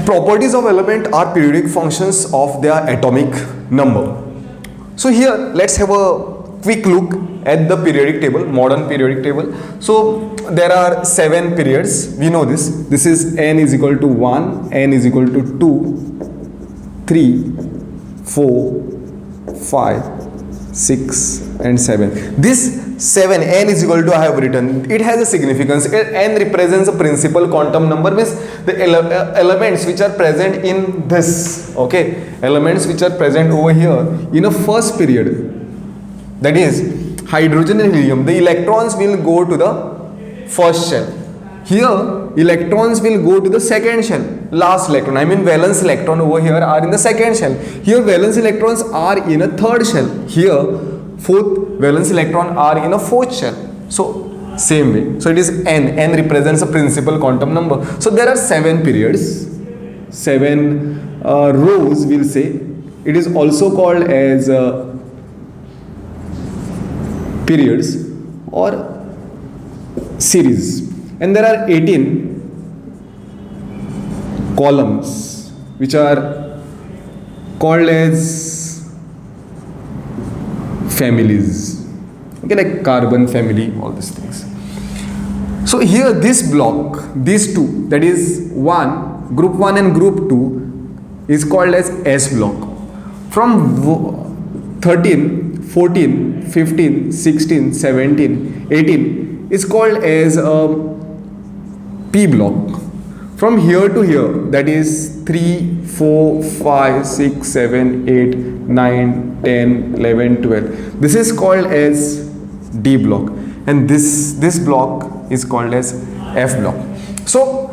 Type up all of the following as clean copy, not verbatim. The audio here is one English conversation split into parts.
properties of element are periodic functions of their atomic number. So here let's have a quick look at the periodic table, modern periodic table. So there are 7 periods, we know this. This is n is equal to 1, n is equal to 2, 3, 4, 5, 6 and 7. This 7, n is equal to, I have written, it has a significance. N represents a principal quantum number, means the elements which are present in this, okay, elements which are present over here in a first period, that is hydrogen and helium, the electrons will go to the first shell. Here electrons will go to the second shell, last electron, I mean valence electron over here are in the second shell. Here valence electrons are in a third shell. Here fourth valence electron are in a fourth shell. So same way. So it is n. N represents a principal quantum number. So there are 7 periods, 7 rows we'll say. It is also called as periods or series. And there are 18 columns which are called as families, okay, like carbon family, all these things. So here this block, these two, that is group 1 and group 2 is called as S block. From 13, 14, 15, 16, 17, 18 is called as P block. From here to here, that is 3, 4, 5, 6, 7, 8, 9, 10, 11, 12. This is called as D block, and this block is called as F block. So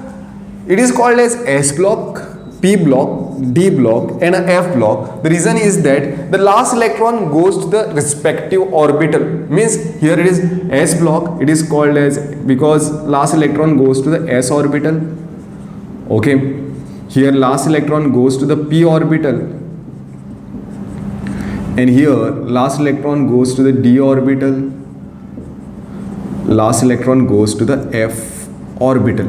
it is called as S block, P block, D block and a F block. The reason is that the last electron goes to the respective orbital, means here it is S block, it is called as, because last electron goes to the S orbital, okay. Here last electron goes to the P orbital, and here last electron goes to the D orbital, last electron goes to the F orbital,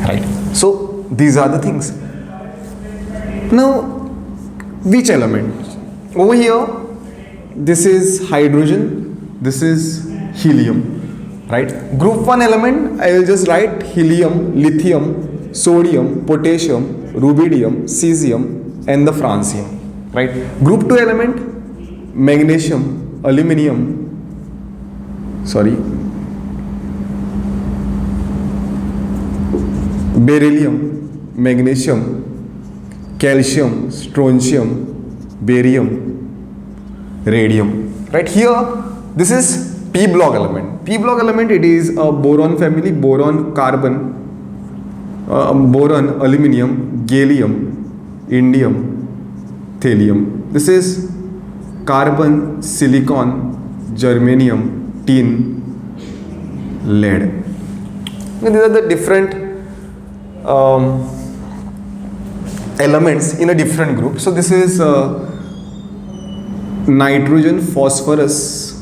right. So these are the things. Now which element? Over here this is hydrogen, this is helium, right. Group 1 element, I will just write helium, lithium, sodium, potassium, rubidium, cesium and the francium, right. Group 2 element, magnesium, aluminum, beryllium, magnesium, calcium, strontium, barium, radium, right. Here this is P block element. P block element, it is a boron family, boron, carbon, boron, aluminum, gallium, indium, thallium. This is carbon, silicon, germanium, tin, lead. These are the different elements in a different group. So this is nitrogen, phosphorus,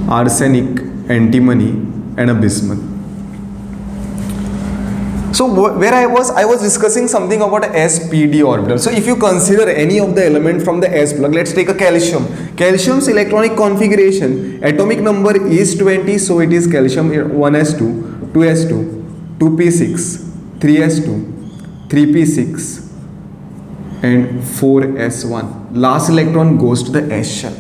arsenic, antimony and a bismuth. So where I was discussing something about s-p-d orbital. So if you consider any of the element from the S block, let's take a calcium. Calcium's electronic configuration, atomic number is 20, so it is calcium 1s2, 2s2, 2p6, 3s2, 3p6 and 4s1. Last electron goes to the S shell,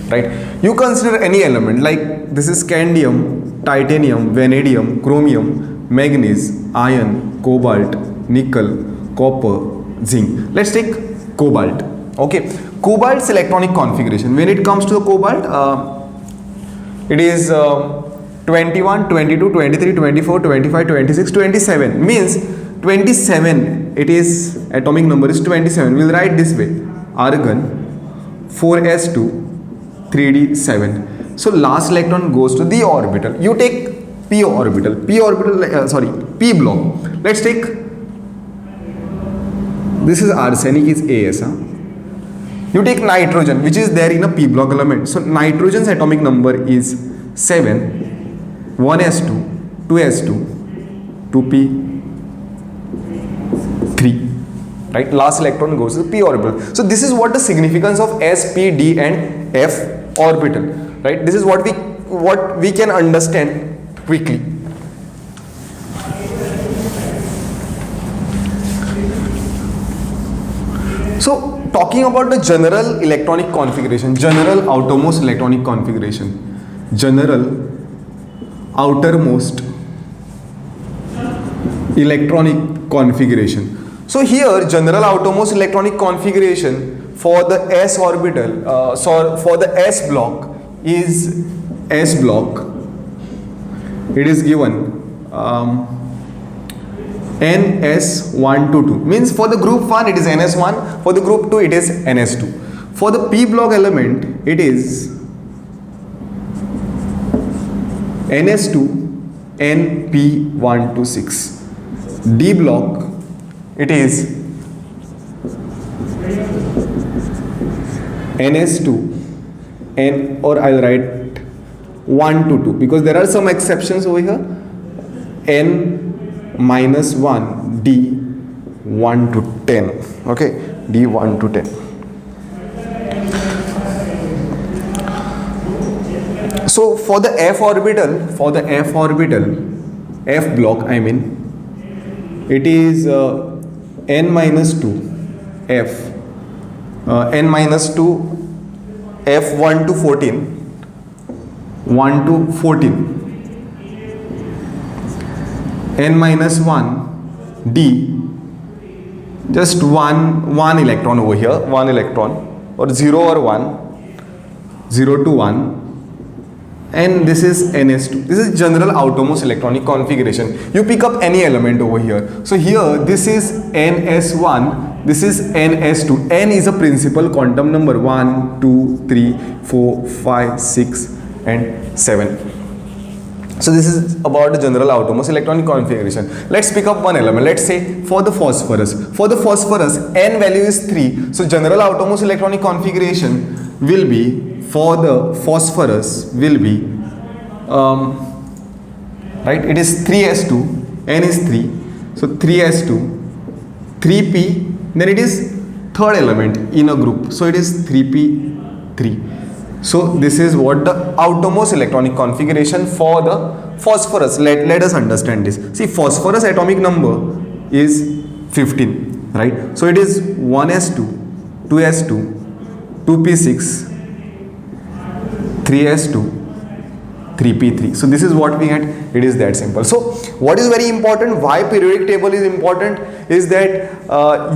right. You consider any element like this is scandium, titanium, vanadium, chromium, manganese, iron, cobalt, nickel, copper, zinc. Let's take cobalt, okay. Cobalt's electronic configuration, when it comes to the cobalt, it is 21, 22, 23, 24, 25, 26, 27, means 27, it is atomic number is 27. We'll write this way, argon, 4s2, 3d7. So last electron goes to the orbital. You take P orbital, P block. Let's take, this is arsenic, is As. You take nitrogen, which is there in a P block element. So nitrogen's atomic number is 7, 1s2, 2s2, 2p, 3, right? Last electron goes to the p orbital. So this is what the significance of s, p, d and f orbital, right? This is what we can understand quickly. So talking about the general electronic configuration, general outermost electronic configuration, general outermost electronic configuration. So here general outermost electronic configuration for the s orbital, for the s block is s block. It is given ns1 to 2, means for the group 1 it is ns1, for the group 2 it is ns2. For the p block element it is ns2 np1 to 6. D block it is ns2 n, or I'll write 1 to 2 because there are some exceptions over here, n minus 1 d 1 to 10, okay, d 1 to 10. So for the f orbital, f block I mean, it is n minus 2 f n minus 2 f1 to 14 1 to 14, n minus 1 d, just one electron over here, one electron, or 0 or 1, 0 to 1, and this is ns2. This is general outermost electronic configuration. You pick up any element over here. So here this is ns1, this is ns2. N is a principal quantum number, 1 2 3 4 5 6 and 7. So this is about the general outermost electronic configuration. Let's pick up one element. Let's say for the phosphorus. For the phosphorus, n value is 3. So general outermost electronic configuration will be, for the phosphorus will be, right, it is 3s2, n is 3. So 3s2, 3p, then it is third element in a group. So it is 3p3. So this is what the outermost electronic configuration for the phosphorus. Let us understand this. See, phosphorus atomic number is 15, right? So it is 1s2, 2s2, 2p6, 3s2, 3p3. So this is what we had. It is that simple. So what is very important, why periodic table is important, is that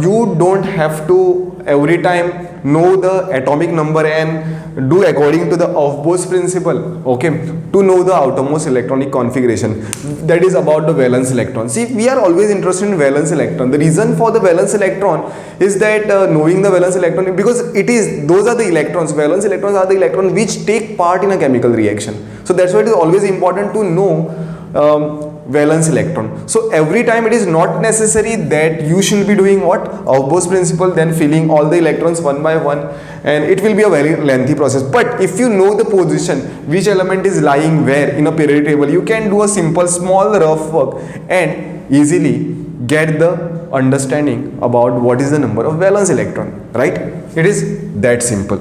you don't have to every time know the atomic number and do according to the Aufbau's principle, okay, to know the outermost electronic configuration. That is about the valence electron. See, we are always interested in valence electron. The reason for the valence electron is that knowing the valence electron, because those are the electrons, valence electrons are the electrons which take part in a chemical reaction. So that's why it is always important to know valence electron. So every time it is not necessary that you should be doing what? Aufbau's principle, then filling all the electrons one by one, and it will be a very lengthy process. But if you know the position, which element is lying where in a periodic table, you can do a simple small rough work and easily get the understanding about what is the number of valence electron, right? It is that simple.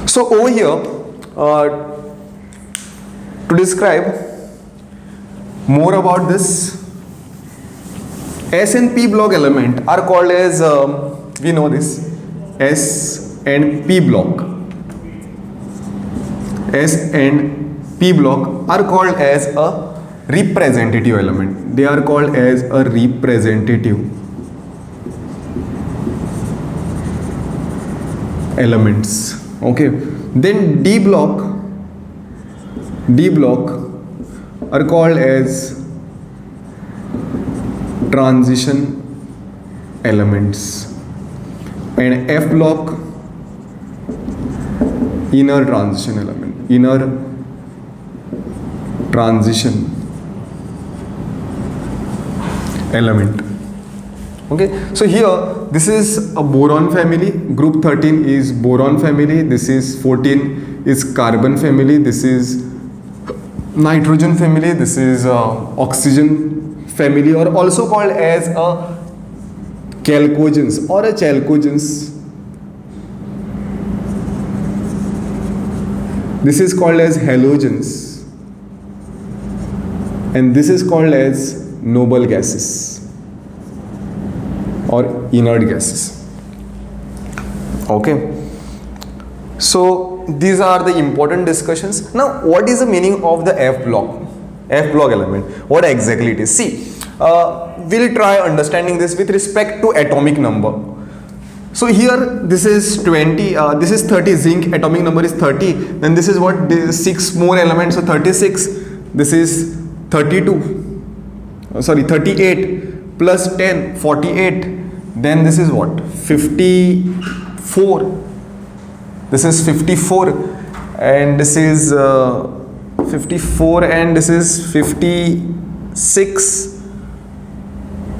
So over here, to describe more about this, S and P block element are called as, we know this, S and P block. S and P block are called as a representative element. They are called as a representative elements. Okay. Then D block are called as transition elements, and F block inner transition element, inner transition element. Okay, so here this is a boron family, group 13 is boron family, this is 14 is carbon family, this is nitrogen family, this is oxygen family, or also called as a chalcogens or a chalcogens. This is called as halogens, and this is called as noble gases or inert gases. Okay, so these are the important discussions. Now what is the meaning of the F block element? What exactly it is? See, we'll try understanding this with respect to atomic number. So here this is 20, this is 30, zinc atomic number is 30, then this is what, this 6 more elements, so 36, this is 32, sorry 38 plus 10, 48, then this is what, 54, this is 54, and this is 54, and this is 56,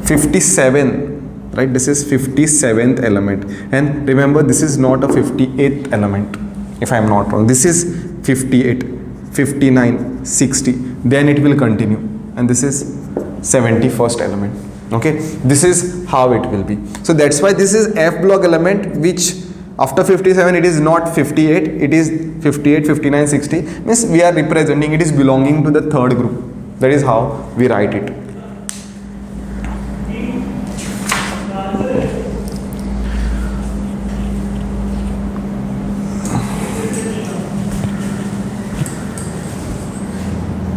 57, right? This is 57th element, and remember this is not a 58th element, if I am not wrong. This is 58, 59, 60, then it will continue, and this is 71st element. Okay, this is how it will be. So that's why this is F block element, which after 57 it is not 58, it is 58, 59, 60, means we are representing, it is belonging to the third group. That is how we write it.